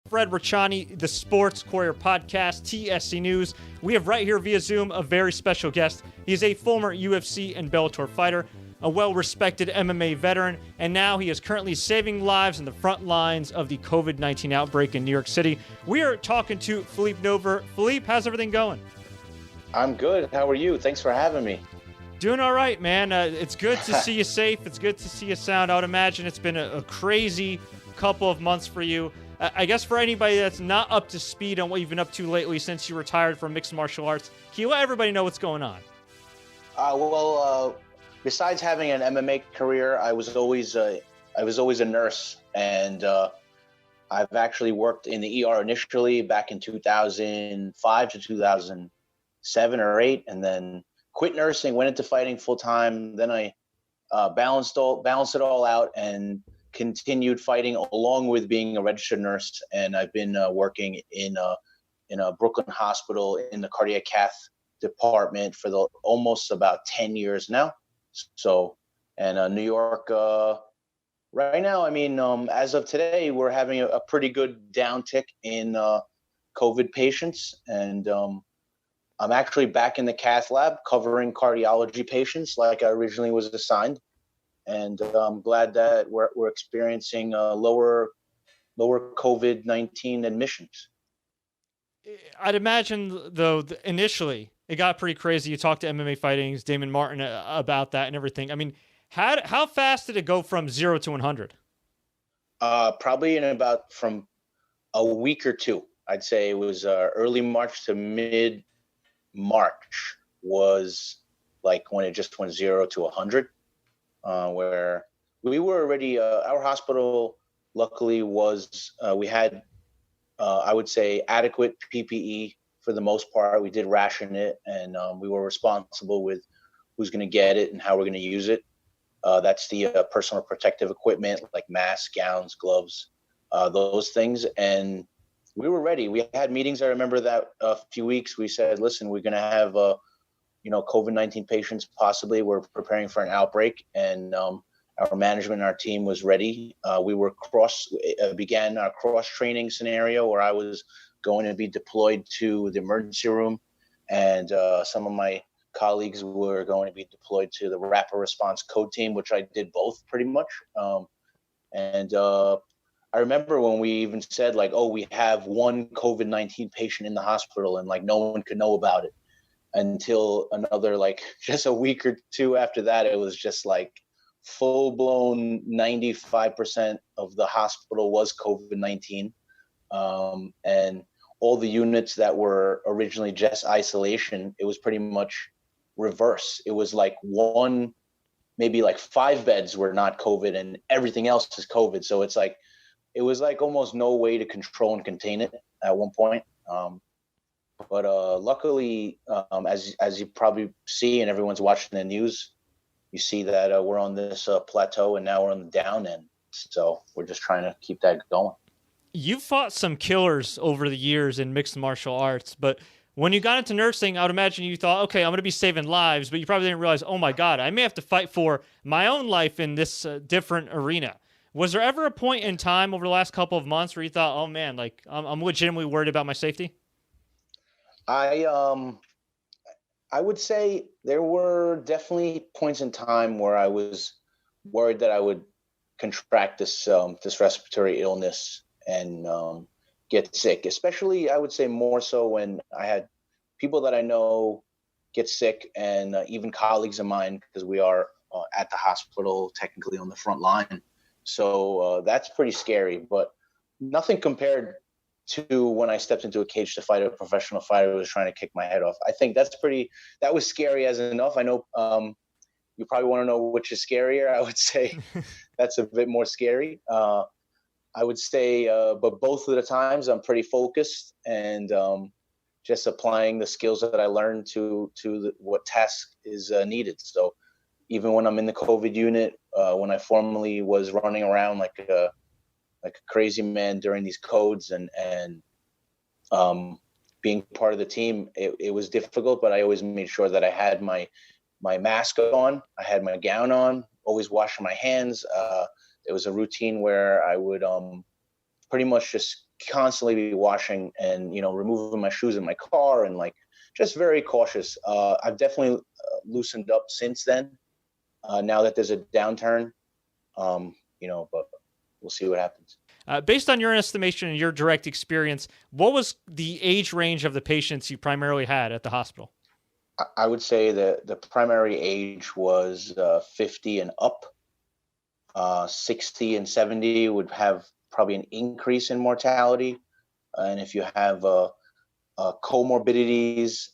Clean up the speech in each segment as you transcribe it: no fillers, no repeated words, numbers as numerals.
Fred Richani, the Sports Courier Podcast, TSC News. We have right here via Zoom a very special guest. He is a former UFC and Bellator fighter, a well-respected MMA veteran, and now he is currently saving lives in the front lines of the COVID-19 outbreak in New York City. We are talking to Phillipe Nover. Phillipe, how's everything going? I'm good. How are you? Thanks for having me. Doing all right, man. It's good to see you safe. It's good to see you sound. I would imagine it's been a crazy couple of months for you. I guess for anybody that's not up to speed on what you've been up to lately since you retired from mixed martial arts, can you let everybody know what's going on? Besides having an MMA career, I was always a nurse, and I've actually worked in the ER initially back in 2005 to 2007 or 8, and then quit nursing, went into fighting full time. Then I balanced it all out and continued fighting along with being a registered nurse. And I've been working in a Brooklyn hospital in the cardiac cath department for almost about 10 years now. So, and New York, right now, I mean, as of today, we're having a pretty good downtick in COVID patients. And I'm actually back in the cath lab covering cardiology patients like I originally was assigned. And I'm glad that we're experiencing lower COVID-19 admissions. I'd imagine, though, initially it got pretty crazy. You talked to MMA Fighting's Damon Martin about that and everything. I mean, how fast did it go from 0 to 100? Probably in about from a week or two. I'd say it was early March to mid-March was like when it just went 0 to 100. Where we were already, our hospital luckily was, we had, I would say, adequate PPE for the most part. We did ration it, and we were responsible with who's going to get it and how we're going to use it. That's the personal protective equipment like masks, gowns, gloves, those things. And we were ready. We had meetings. I remember that a few weeks we said, listen, we're going to have COVID-19 patients possibly. We're preparing for an outbreak, and our management and our team was ready. We began our cross-training scenario where I was going to be deployed to the emergency room, and some of my colleagues were going to be deployed to the rapid response code team, which I did both pretty much. I remember when we even said like, oh, we have one COVID-19 patient in the hospital, and like no one could know about it. Until another, like just a week or two after that, it was just like full blown 95% of the hospital was COVID-19. And all the units that were originally just isolation, it was pretty much reverse. It was like maybe like 5 beds were not COVID and everything else is COVID. So it was like almost no way to control and contain it at one point. But luckily, as you probably see and everyone's watching the news, you see that we're on this plateau and now we're on the down end. So we're just trying to keep that going. You fought some killers over the years in mixed martial arts, but when you got into nursing, I would imagine you thought, okay, I'm going to be saving lives, but you probably didn't realize, oh my God, I may have to fight for my own life in this different arena. Was there ever a point in time over the last couple of months where you thought, oh man, like I'm legitimately worried about my safety? I would say there were definitely points in time where I was worried that I would contract this respiratory illness and get sick. Especially, I would say more so when I had people that I know get sick, and even colleagues of mine, because we are at the hospital technically on the front line. So that's pretty scary, but nothing compared to when I stepped into a cage to fight a professional fighter who was trying to kick my head off. I think that was scary as enough. I know you probably want to know which is scarier. I would say that's a bit more scary. I would say, but both of the times I'm pretty focused and just applying the skills that I learned to what task is needed. So even when I'm in the COVID unit, when I formerly was running around like a crazy man during these codes and being part of the team, it was difficult, but I always made sure that I had my mask on, I had my gown on, always washing my hands. It was a routine where I would pretty much just constantly be washing and, removing my shoes in my car and like just very cautious. I've definitely loosened up since then. Now that there's a downturn, but we'll see what happens. Based on your estimation and your direct experience, what was the age range of the patients you primarily had at the hospital? I would say that the primary age was 50 and up. 60 and 70 would have probably an increase in mortality. And if you have comorbidities,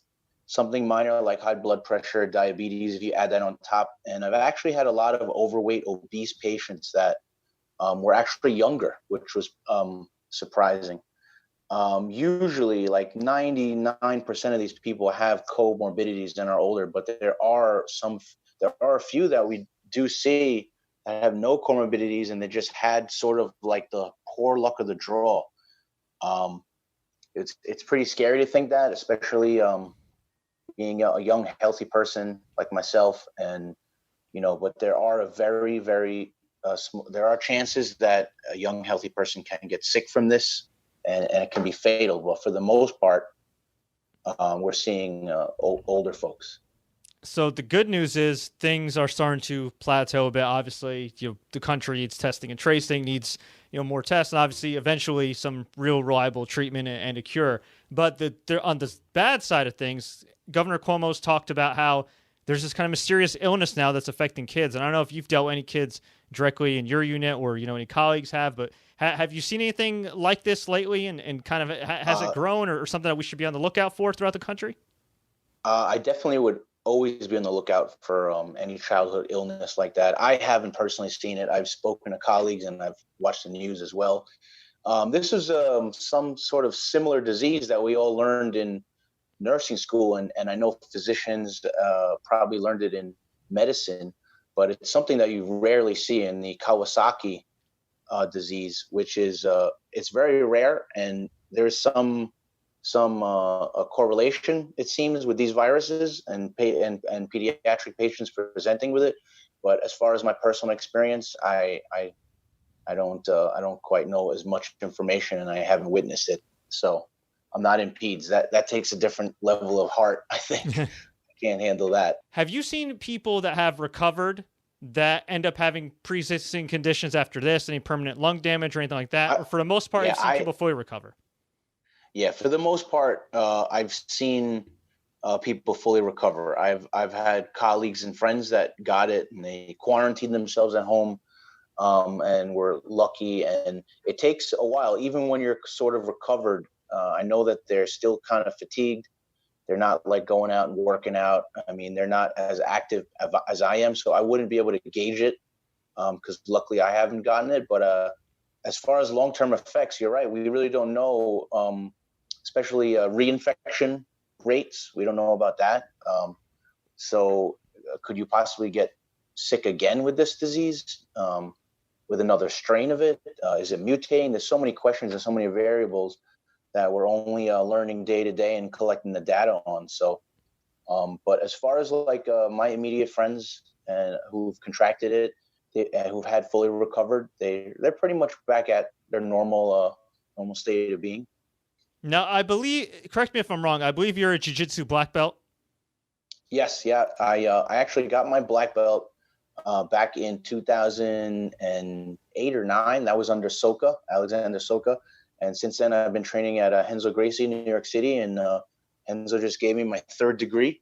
something minor like high blood pressure, diabetes, if you add that on top. And I've actually had a lot of overweight, obese patients that were actually younger, which was surprising. Usually like 99% of these people have comorbidities and are older, but there are a few that we do see that have no comorbidities and they just had sort of like the poor luck of the draw. It's pretty scary to think that, especially being a young, healthy person like myself. And, but there are very, very there are chances that a young, healthy person can get sick from this and it can be fatal. But for the most part, we're seeing older folks. So the good news is things are starting to plateau a bit. Obviously, the country needs testing and tracing, needs more tests, and obviously eventually some real reliable treatment and a cure. But on the bad side of things, Governor Cuomo's talked about how there's this kind of mysterious illness now that's affecting kids. And I don't know if you've dealt with any kids directly in your unit or any colleagues have, but have you seen anything like this lately? And kind of has it grown or something that we should be on the lookout for throughout the country? I definitely would always be on the lookout for any childhood illness like that. I haven't personally seen it. I've spoken to colleagues and I've watched the news as well. This is some sort of similar disease that we all learned in nursing school, and I know physicians probably learned it in medicine, but it's something that you rarely see in the Kawasaki disease, which is it's very rare, and there's some correlation, it seems, with these viruses and pediatric patients presenting with it. But as far as my personal experience, I don't quite know as much information, and I haven't witnessed it. So I'm not in peds. That takes a different level of heart, I think. I can't handle that. Have you seen people that have recovered that end up having pre-existing conditions after this, any permanent lung damage or anything like that? Or for the most part, you've seen people fully recover? Yeah, for the most part, I've seen people fully recover. I've had colleagues and friends that got it and they quarantined themselves at home and were lucky. And it takes a while, even when you're sort of recovered. I know that they're still kind of fatigued. They're not like going out and working out. I mean, they're not as active as I am, so I wouldn't be able to gauge it because luckily I haven't gotten it. But as far as long-term effects, you're right. We really don't know, especially reinfection rates. We don't know about that. So could you possibly get sick again with this disease, with another strain of it? Is it mutating? There's so many questions and so many variables that we're only learning day to day and collecting the data on. So, but as far as like my immediate friends who've contracted it, who've had fully recovered, they're pretty much back at their normal state of being. Now, I believe, correct me if I'm wrong, I believe you're a Jiu-Jitsu black belt. Yes, yeah. I actually got my black belt back in 2008 or 9. That was under Alexander Soka. And since then, I've been training at Renzo Gracie in New York City, and Renzo just gave me my 3rd degree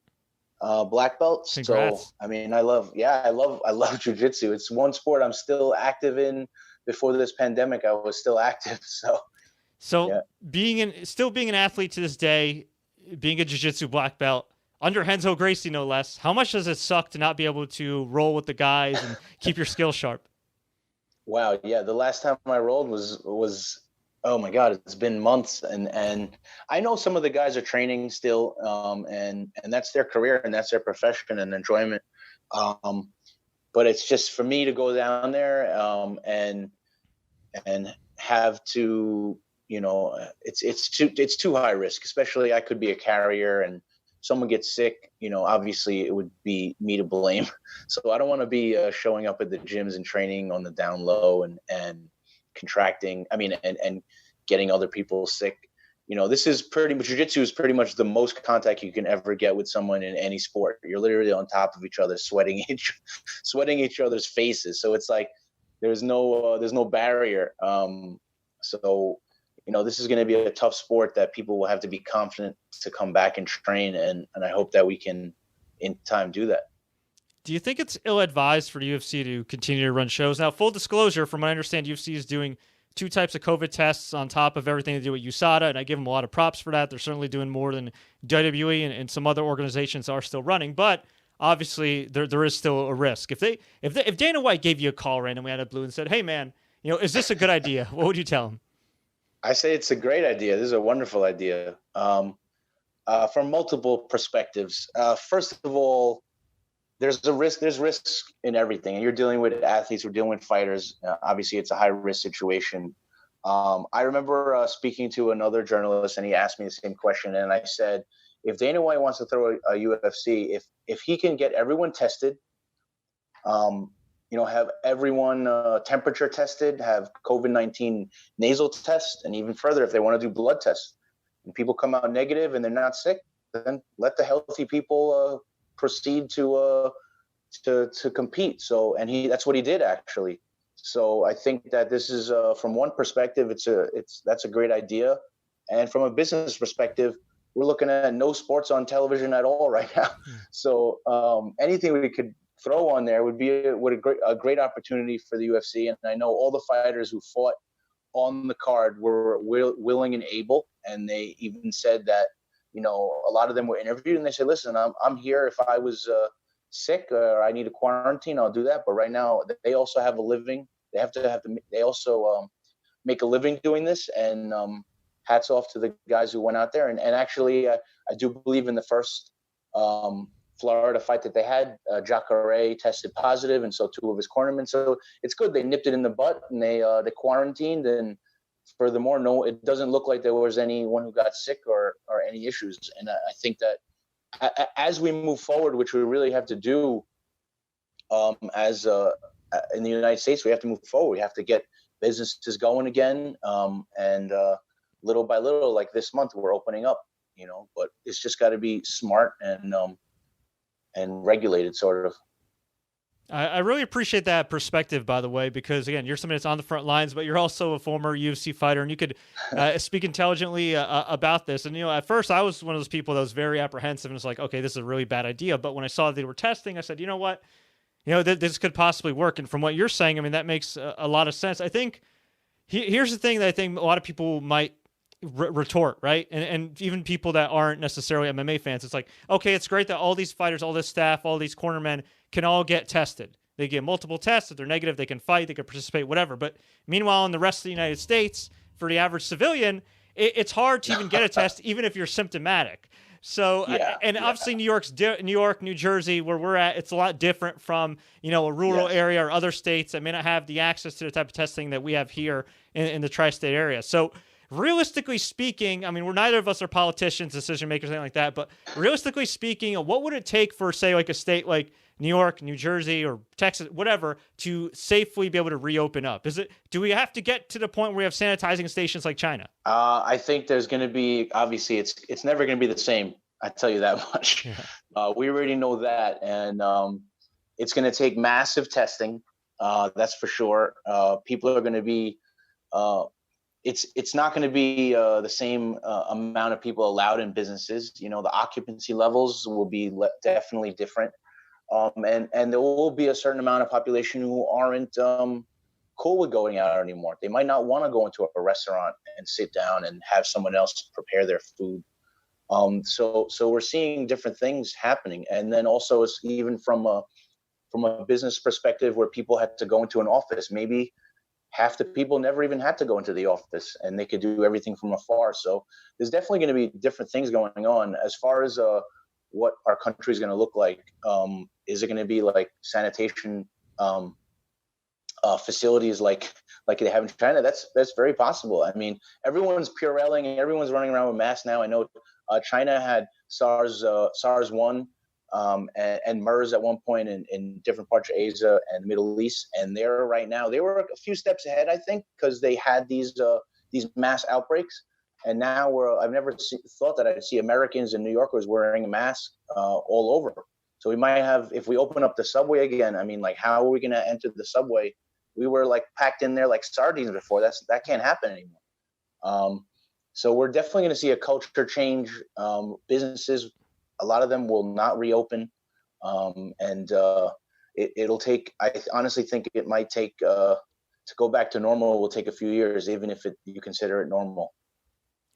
black belt. Congrats. So, I mean, I love jiu-jitsu. It's one sport I'm still active in. Before this pandemic, I was still active. So yeah. Still being an athlete to this day, being a jiu-jitsu black belt under Renzo Gracie, no less, how much does it suck to not be able to roll with the guys and keep your skills sharp? Wow. Yeah. The last time I rolled was oh my God, it's been months. And I know some of the guys are training still, and that's their career and that's their profession and enjoyment. But it's just for me to go down there, and have to, it's too high risk, especially I could be a carrier and someone gets sick, obviously it would be me to blame. So I don't want to be showing up at the gyms and training on the down low and contracting. I mean, and getting other people sick. This is pretty much, jiu-jitsu is pretty much the most contact you can ever get with someone in any sport. You're literally on top of each other, sweating each other's faces. So it's like there's no barrier. So this is going to be a tough sport that people will have to be confident to come back and train, and I hope that we can in time do that. Do you think it's ill-advised for UFC to continue to run shows? Now, full disclosure, from what I understand, UFC is doing 2 types of COVID tests on top of everything they do at USADA, and I give them a lot of props for that. They're certainly doing more than WWE and some other organizations are still running, but obviously there is still a risk. If Dana White gave you a call randomly out of blue and said, "Hey man, is this a good idea?" What would you tell him? I say it's a great idea. This is a wonderful idea from multiple perspectives. First of all, there's a risk. There's risks in everything, and you're dealing with athletes. We're dealing with fighters. Obviously, it's a high risk situation. I remember speaking to another journalist, and he asked me the same question, and I said, if Dana White wants to throw a UFC, if he can get everyone tested, have everyone temperature tested, have COVID-19 nasal tests, and even further, if they want to do blood tests, and people come out negative and they're not sick, then let the healthy people proceed to compete. So, and that's what he did actually. So I think that this is from one perspective, that's a great idea, and from a business perspective, we're looking at no sports on television at all right now. So anything we could throw on there would be a great opportunity for the UFC. And I know all the fighters who fought on the card were willing and able, and they even said that a lot of them were interviewed and they said, listen, I'm here. If I was sick or I need a quarantine, I'll do that. But right now they also have a living. They also make a living doing this. And hats off to the guys who went out there. And actually, I do believe in the first Florida fight that they had, Jacare tested positive, and so 2 of his cornermen. So it's good. They nipped it in the butt, and they quarantined. And furthermore, no, it doesn't look like there was anyone who got sick or any issues. And I think that as we move forward, which we really have to do as in the United States, we have to move forward. We have to get businesses going again. And little by little, like this month, we're opening up, but it's just got to be smart and regulated, sort of. I really appreciate that perspective, by the way, because again, you're somebody that's on the front lines, but you're also a former UFC fighter, and you could speak intelligently about this. And at first, I was one of those people that was very apprehensive, and it's like, okay, this is a really bad idea. But when I saw they were testing, I said, you know what, this could possibly work. And from what you're saying, I mean, that makes a lot of sense. I think here's the thing that I think a lot of people might retort, right? And even people that aren't necessarily MMA fans, it's like, okay, it's great that all these fighters, all this staff, all these cornermen can all get tested. They get multiple tests. If they're negative, they can fight, they can participate, whatever. But meanwhile, in the rest of the United States, for the average civilian, it's hard to even get a test, even if you're symptomatic. So, obviously New York, New Jersey, where we're at, it's a lot different from, a rural area or other states that may not have the access to the type of testing that we have here in the tri-state area. So realistically speaking, I mean, neither of us are politicians, decision makers, anything like that, but realistically speaking, what would it take for, say, like a state like New York, New Jersey, or Texas, whatever, to safely be able to reopen up? Do we have to get to the point where we have sanitizing stations like China? I think there's going to be, obviously, it's never going to be the same. I tell you that much. Yeah. We already know that, and it's going to take massive testing. That's for sure. People are going to be. It's not going to be the same amount of people allowed in businesses. The occupancy levels will be definitely different. And there will be a certain amount of population who aren't cool with going out anymore. They might not want to go into a restaurant and sit down and have someone else prepare their food. So we're seeing different things happening. And then also it's even from a business perspective where people had to go into an office, maybe half the people never even had to go into the office and they could do everything from afar. So there's definitely going to be different things going on as far as what our country is going to look like. Is it going to be like sanitation facilities like they have in China? That's very possible. I mean, everyone's Purelling and everyone's running around with masks now. I know China had SARS-1 and MERS at one point in different parts of Asia and the Middle East. And they were a few steps ahead, I think, because they had these these mass outbreaks. And now I've never thought that I'd see Americans and New Yorkers wearing a mask all over. So we might have, if we open up the subway again, I mean, like, how are we going to enter the subway? We were like packed in there like sardines before. That can't happen anymore. So we're definitely going to see a culture change. Businesses, a lot of them will not reopen. It'll take, I honestly think it might take, to go back to normal will take a few years, even if you consider it normal.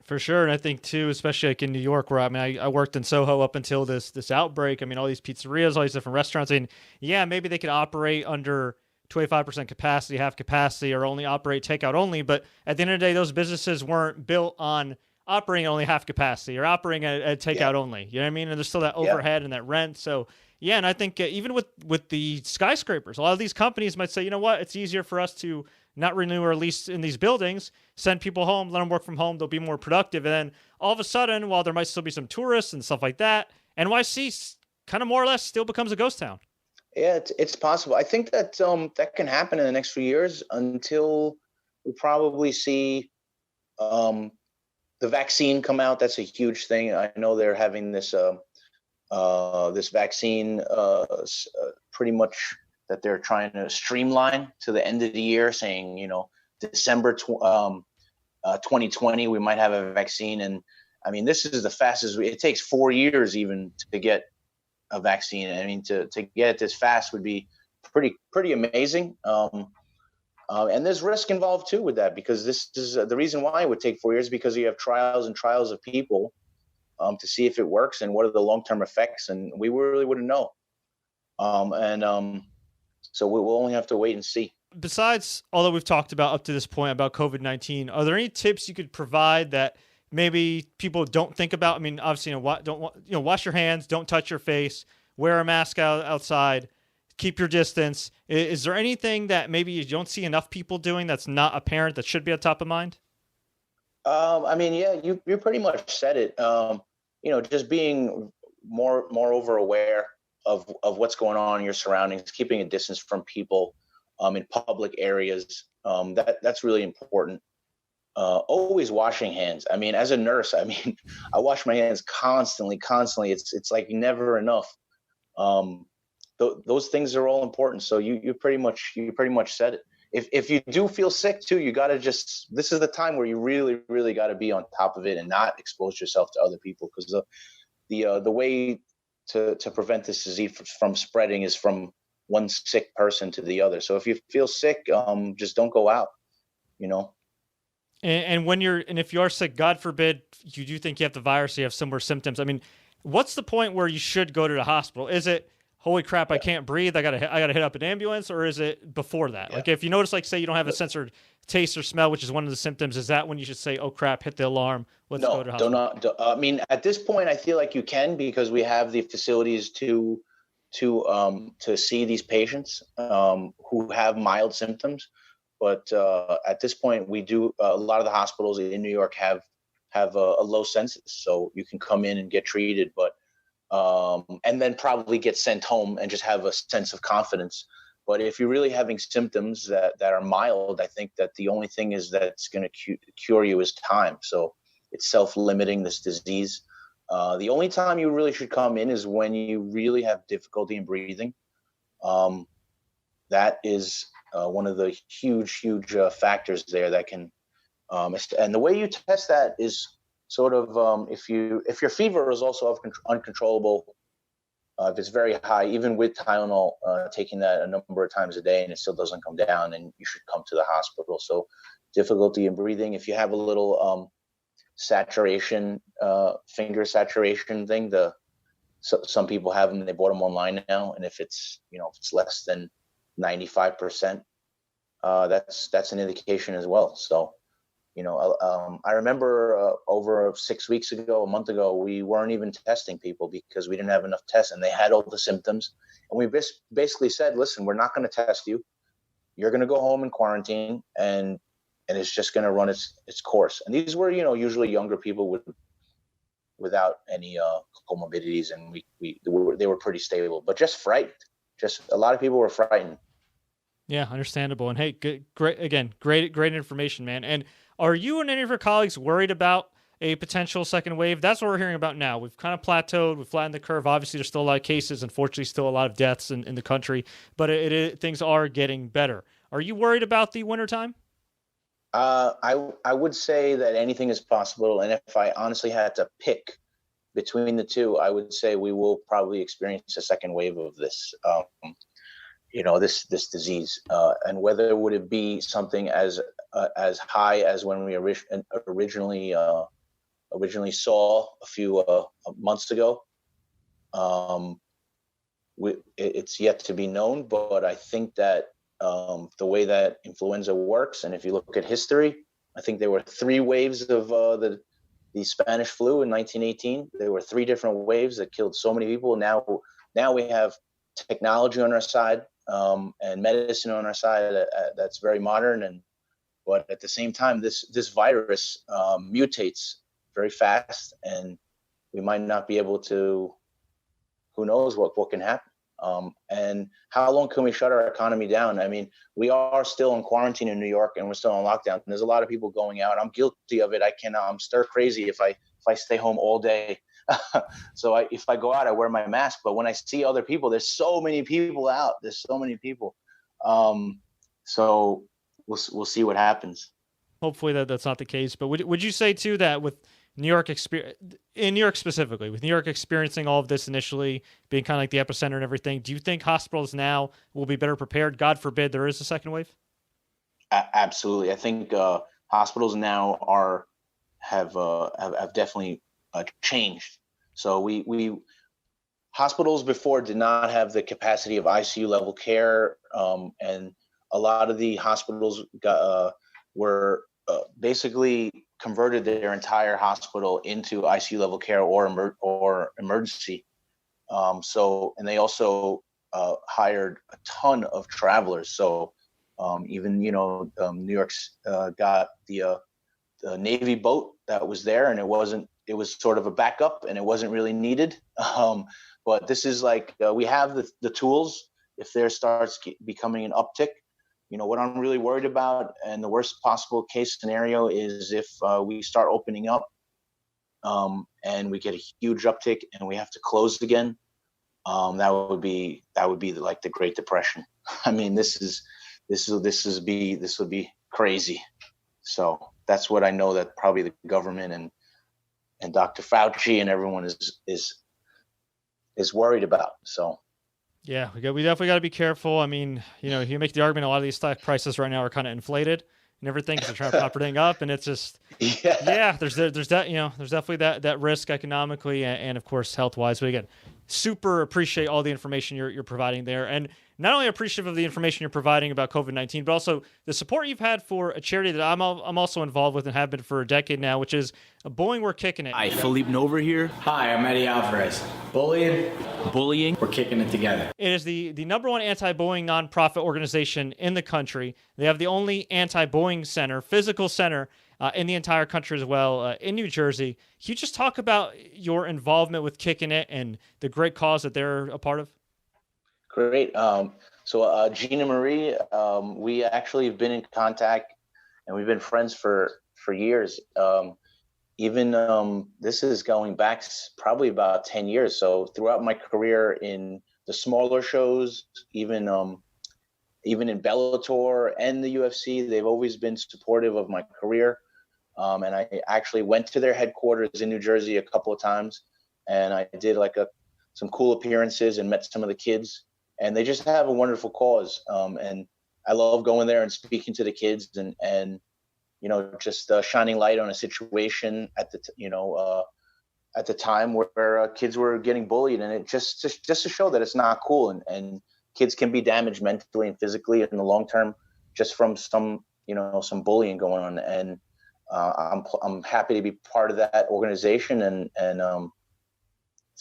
For sure. And I think too, especially like in New York, where I worked in Soho up until this outbreak. I mean, all these pizzerias, all these different restaurants. I mean, yeah, maybe they could operate under 25% capacity, half capacity, or only operate takeout only. But at the end of the day, those businesses weren't built on operating only half capacity or operating at takeout only. You know what I mean? And there's still that overhead and that rent. So yeah, and I think even with the skyscrapers, a lot of these companies might say, you know what, it's easier for us to not renew or lease in these buildings, send people home, let them work from home, they'll be more productive. And then all of a sudden, while there might still be some tourists and stuff like that, NYC kind of more or less still becomes a ghost town. Yeah, it's possible. I think that that can happen in the next few years until we probably see the vaccine come out. That's a huge thing. I know they're having this this vaccine pretty much that they're trying to streamline to the end of the year, saying, December 2020, we might have a vaccine. And I mean, this is the fastest. It takes 4 years even to get a vaccine. I mean, to get it this fast would be pretty amazing. And there's risk involved too with that, because this is the reason why it would take 4 years, because you have trials and trials of people to see if it works and what are the long-term effects. And we really wouldn't know. So we'll only have to wait and see. Besides all that we've talked about up to this point about COVID-19, are there any tips you could provide that maybe people don't think about? I mean, obviously, wash your hands, don't touch your face, wear a mask outside, keep your distance. Is there anything that maybe you don't see enough people doing that's not apparent that should be at top of mind? I mean, yeah, you pretty much said it. Just being moreover aware of what's going on in your surroundings, keeping a distance from people in public areas. That's really important. Always washing hands. I mean, as a nurse, I wash my hands constantly. It's like never enough. Those things are all important. So you pretty much said it. If you do feel sick too, you got to this is the time where you really, really got to be on top of it and not expose yourself to other people, because the way to prevent this disease from spreading is from one sick person to the other. So if you feel sick, just don't go out, And if you are sick, God forbid, you do think you have the virus, you have similar symptoms. I mean, what's the point where you should go to the hospital? Is it, holy crap, I can't breathe, I gotta hit up an ambulance, or is it before that? Yeah. Like if you notice, like say you don't have a sense or taste or smell, which is one of the symptoms, is that when you should say, oh crap, hit the alarm, let's go to the hospital? I mean, at this point, I feel like you can, because we have the facilities to see these patients who have mild symptoms. But at this point, we do. A lot of the hospitals in New York have a low census, so you can come in and get treated, but and then probably get sent home and just have a sense of confidence. But if you're really having symptoms that are mild, I think that the only thing is that's going to cure you is time. So it's self-limiting, this disease. The only time you really should come in is when you really have difficulty in breathing. That is one of the huge factors there that can, and the way you test that is sort of if your fever is also uncontrollable, if it's very high, even with Tylenol, taking that a number of times a day and it still doesn't come down, and you should come to the hospital. So difficulty in breathing, if you have a little saturation, finger saturation thing, some people have them, they bought them online now, and if it's less than 95%, that's an indication as well. So I remember over 6 weeks ago, a month ago, we weren't even testing people because we didn't have enough tests, and they had all the symptoms. And we basically said, listen, we're not going to test you. You're going to go home in quarantine, and it's just going to run its course. And these were, usually younger people without any comorbidities, and they were pretty stable, but just frightened. Just a lot of people were frightened. Yeah, understandable. And hey, great information, man. And Are you and any of your colleagues worried about a potential second wave? That's what we're hearing about now. We've kind of plateaued. We've flattened the curve. Obviously, there's still a lot of cases. Unfortunately, still a lot of deaths in the country. But things are getting better. Are you worried about the wintertime? I would say that anything is possible. And if I honestly had to pick between the two, I would say we will probably experience a second wave of this, this disease. And whether would it be something as high as when we originally saw a few months ago, it's yet to be known. But I think that the way that influenza works, and if you look at history, I think there were 3 waves of the Spanish flu in 1918. There were 3 different waves that killed so many people. Now we have technology on our side and medicine on our side that's very modern. But at the same time, this virus mutates very fast, and we might not be able to. Who knows what can happen? And how long can we shut our economy down? I mean, we are still in quarantine in New York, and we're still on lockdown. And there's a lot of people going out. I'm guilty of it. I'm stir crazy if I stay home all day. So if I go out, I wear my mask. But when I see other people, there's so many people out. There's so many people. So we'll see what happens. Hopefully that's not the case. But would you say too that with New York in New York specifically, with New York experiencing all of this initially, being kind of like the epicenter and everything, do you think hospitals now will be better prepared? God forbid there is a second wave. Absolutely, I think hospitals now have definitely changed. So we hospitals before did not have the capacity of ICU level care, and a lot of the hospitals were basically converted their entire hospital into ICU level care or emergency. And they also hired a ton of travelers. So even New York's got the Navy boat that was there, and it was sort of a backup, and it wasn't really needed. But this is like we have the tools. If there starts becoming an uptick, what I'm really worried about, and the worst possible case scenario is if we start opening up and we get a huge uptick and we have to close again. That would be like the Great Depression. I mean, this would be crazy. So that's what I know that probably the government and Dr. Fauci and everyone is worried about. So. Yeah, we definitely got to be careful. I mean, you make the argument a lot of these stock prices right now are kind of inflated and everything because they're trying to prop everything up, and it's just there's definitely that risk economically and of course health wise. But again, super appreciate all the information you're providing there, and not only appreciative of the information you're providing about COVID-19, but also the support you've had for a charity that I'm also involved with and have been for a decade now, which is Bullying We're Kickin It. Hi, Phillipe Nover here. Hi, I'm Eddie Alvarez. Bullying, we're kicking it together. It is the number one anti-bullying nonprofit organization in the country. They have the only anti-bullying center, physical center, in the entire country as well, in New Jersey. Can you just talk about your involvement with Kickin It and the great cause that they're a part of? Great. So Gina Marie, we actually have been in contact, and we've been friends for years. This is going back probably about 10 years. So throughout my career in the smaller shows, even in Bellator and the UFC, they've always been supportive of my career. And I actually went to their headquarters in New Jersey a couple of times, and I did some cool appearances and met some of the kids. And they just have a wonderful cause. And I love going there and speaking to the kids and just shining light on a situation at the time where kids were getting bullied, and it just to show that it's not cool, and kids can be damaged mentally and physically in the long term just from some bullying going on. And I'm happy to be part of that organization, and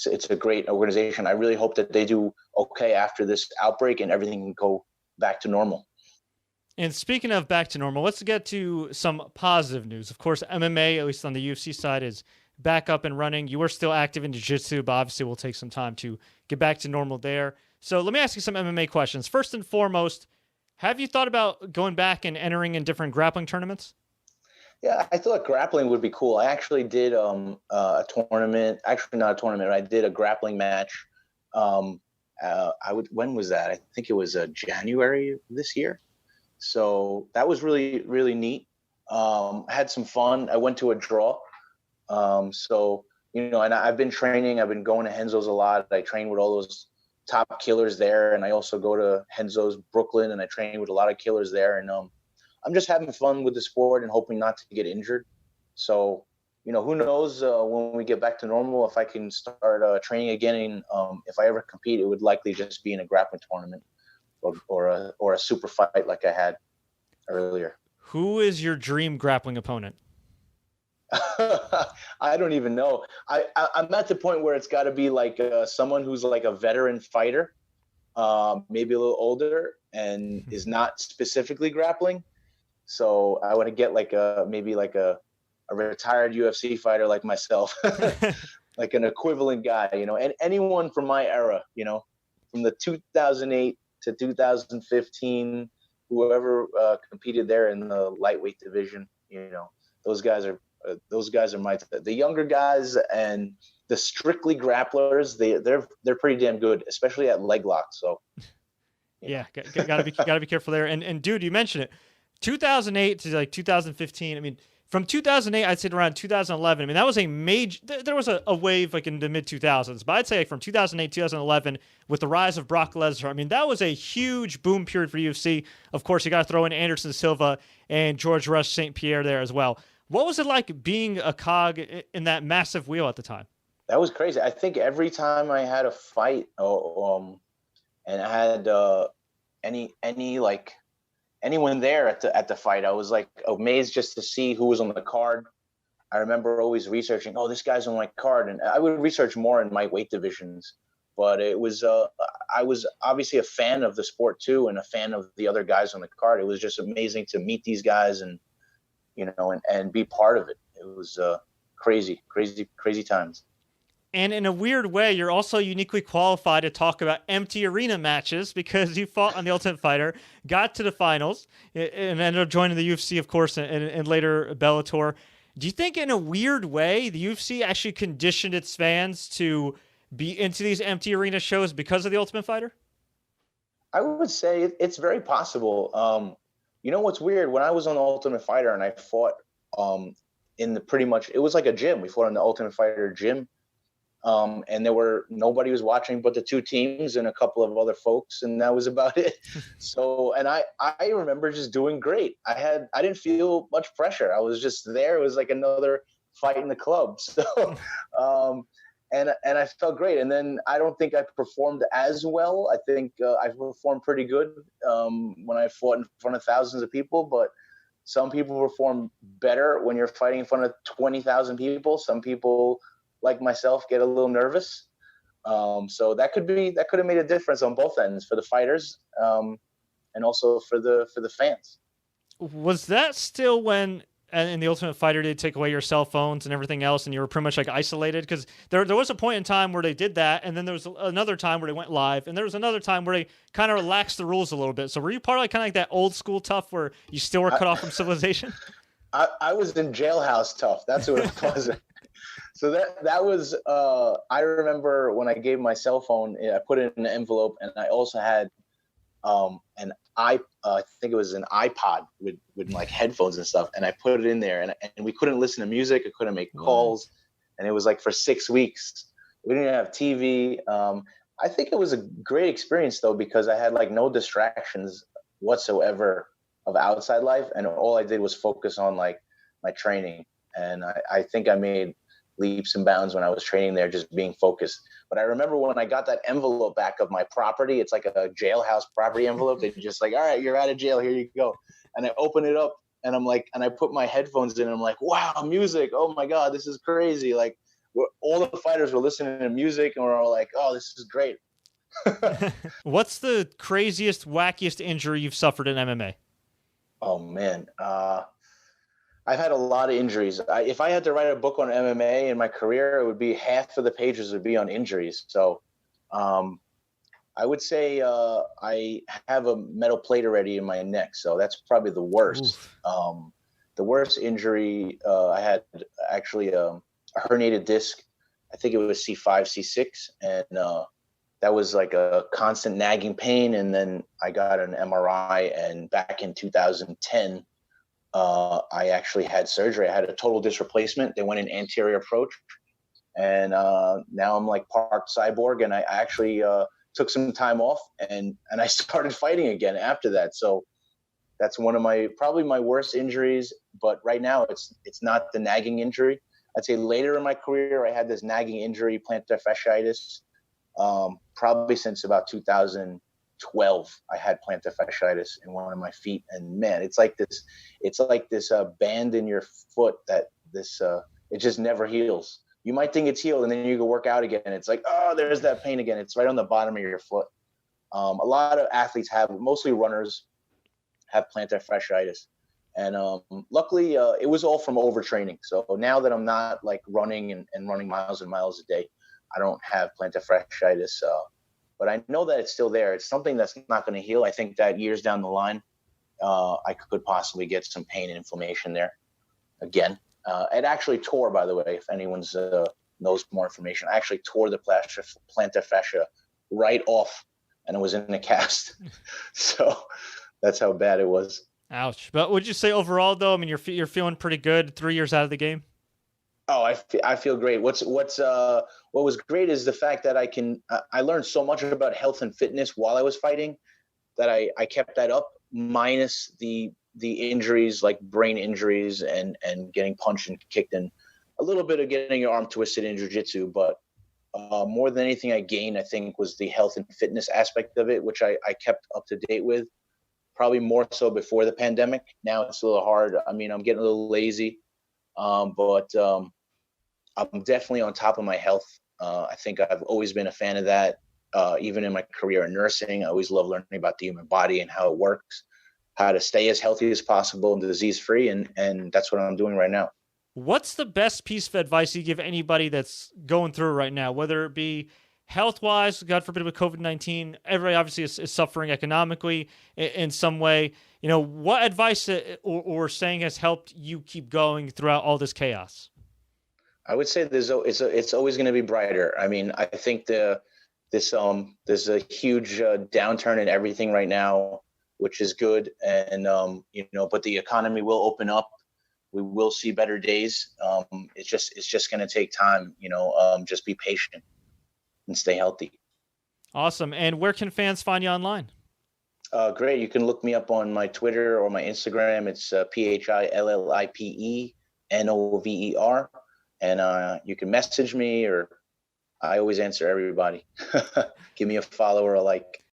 it's a great organization. I really hope that they do okay after this outbreak and everything can go back to normal. And speaking of back to normal, let's get to some positive news. Of course, MMA, at least on the UFC side, is back up and running. You are still active in Jiu-Jitsu, but obviously will take some time to get back to normal there. So let me ask you some MMA questions. First and foremost, have you thought about going back and entering in different grappling tournaments? Yeah, I thought grappling would be cool. I actually did a tournament. Actually, not a tournament. I did a grappling match. When was that? I think it was January this year. So that was really, really neat. Had some fun. I went to a draw. So, and I've been training. I've been going to Renzo's a lot. I train with all those top killers there. And I also go to Renzo's Brooklyn, and I train with a lot of killers there. And I'm just having fun with the sport and hoping not to get injured. So, who knows when we get back to normal, if I can start training again. And if I ever compete, it would likely just be in a grappling tournament or a super fight like I had earlier. Who is your dream grappling opponent? I don't even know. I'm at the point where it's got to be like someone who's like a veteran fighter, maybe a little older, and is not specifically grappling. So I want to get maybe a retired UFC fighter like myself, like an equivalent guy, and anyone from my era, from the 2008 to 2015, whoever competed there in the lightweight division, those guys are the younger guys, and the strictly grapplers. They're pretty damn good, especially at leg lock. So yeah, gotta be careful there. And dude, you mentioned it, 2008 to like 2015. I mean, from 2008, I'd say to around 2011. I mean, that was a major. There was a wave like in the mid 2000s, but I'd say from 2008 2011 with the rise of Brock Lesnar. I mean, that was a huge boom period for UFC. Of course, you got to throw in Anderson Silva and George Rush St. Pierre there as well. What was it like being a cog in that massive wheel at the time? That was crazy. I think every time I had a fight, and I had anyone there at the fight, I was like amazed just to see who was on the card. I remember always researching, this guy's on my card, and I would research more in my weight divisions. But it was I was obviously a fan of the sport too, and a fan of the other guys on the card. It was just amazing to meet these guys and and be part of it. It was crazy times. And in a weird way, you're also uniquely qualified to talk about empty arena matches because you fought on The Ultimate Fighter, got to the finals, and ended up joining the UFC, of course, and later Bellator. Do you think in a weird way the UFC actually conditioned its fans to be into these empty arena shows because of The Ultimate Fighter? I would say it's very possible. What's weird? When I was on The Ultimate Fighter and I fought it was like a gym. We fought in the Ultimate Fighter gym. And nobody was watching but the two teams and a couple of other folks, and that was about it. So, and I remember just doing great. I didn't feel much pressure. I was just there. It was like another fight in the club. So, and I felt great. And then I don't think I performed as well. I think I performed pretty good when I fought in front of thousands of people, but some people perform better when you're fighting in front of 20,000 people. Some people, like myself, get a little nervous. So that could have made a difference on both ends for the fighters and also for the fans. Was that still when in The Ultimate Fighter they take away your cell phones and everything else and you were pretty much like isolated? Because there was a point in time where they did that, and then there was another time where they went live, and there was another time where they kind of relaxed the rules a little bit. So were you part of kind of like that old school tough where you still were cut off from civilization? I was in jailhouse tough. That's what it was. So that was I remember when I gave my cell phone, I put it in an envelope, and I also had I think it was an iPod with like headphones and stuff, and I put it in there, and we couldn't listen to music, I couldn't make calls, and it was like for 6 weeks. We didn't have TV. I think it was a great experience though, because I had like no distractions whatsoever of outside life, and all I did was focus on like my training, and I think I made leaps and bounds when I was training there, just being focused. But I remember when I got that envelope back of my property, it's like a jailhouse property envelope. They're just like, all right, you're out of jail, here you go. And I open it up, and I'm like, and I put my headphones in, and I'm like, wow, music, oh my God, this is crazy. Like all the fighters were listening to music, and we're all like, oh, this is great. What's the craziest, wackiest injury you've suffered in MMA? Oh man, I've had a lot of injuries. If I had to write a book on MMA in my career, it would be half of the pages would be on injuries. So I would say I have a metal plate already in my neck. So that's probably the worst. the worst injury I had actually a herniated disc. I think it was C5, C6, and that was like a constant nagging pain. And then I got an MRI, and back in 2010, I actually had surgery. I had a total disc replacement. They went in anterior approach, and now I'm like parked cyborg. And I actually took some time off, and I started fighting again after that. So that's one of probably my worst injuries. But right now, it's not the nagging injury. I'd say later in my career, I had this nagging injury, plantar fasciitis. Probably since about 2012, I had plantar fasciitis in one of my feet, and man, it's like this band in your foot that it just never heals. You might think it's healed, and then you go work out again, and it's like, oh, there's that pain again. It's right on the bottom of your foot. A lot of athletes mostly runners have plantar fasciitis. And luckily, it was all from overtraining. So now that I'm not like running and running miles and miles a day, I don't have plantar fasciitis. But I know that it's still there. It's something that's not going to heal. I think that years down the line, I could possibly get some pain and inflammation there again. It actually tore, by the way, if anyone knows more information. I actually tore the plantar fascia right off, and it was in a cast. So that's how bad it was. Ouch. But would you say overall, though, I mean, you're feeling pretty good 3 years out of the game? Oh, I feel great. What was great is the fact that I learned so much about health and fitness while I was fighting that I kept that up, minus the injuries, like brain injuries and getting punched and kicked, and a little bit of getting your arm twisted in jiu-jitsu. But more than anything I gained, I think, was the health and fitness aspect of it, which I kept up to date with. Probably more so before the pandemic. Now it's a little hard. I mean, I'm getting a little lazy, but I'm definitely on top of my health. I think I've always been a fan of that. Even in my career in nursing, I always love learning about the human body and how it works, how to stay as healthy as possible and disease-free, and that's what I'm doing right now. What's the best piece of advice you give anybody that's going through right now, whether it be health-wise, God forbid, with COVID-19, everybody obviously is suffering economically in some way. You know, what advice or saying has helped you keep going throughout all this chaos? I would say it's always going to be brighter. I mean, I think there's a huge downturn in everything right now, which is good, and but the economy will open up. We will see better days. It's just going to take time. Just be patient and stay healthy. Awesome. And where can fans find you online? Great. You can look me up on my Twitter or my Instagram. It's PhillipeNover. And you can message me, or I always answer everybody. Give me a follow or a like.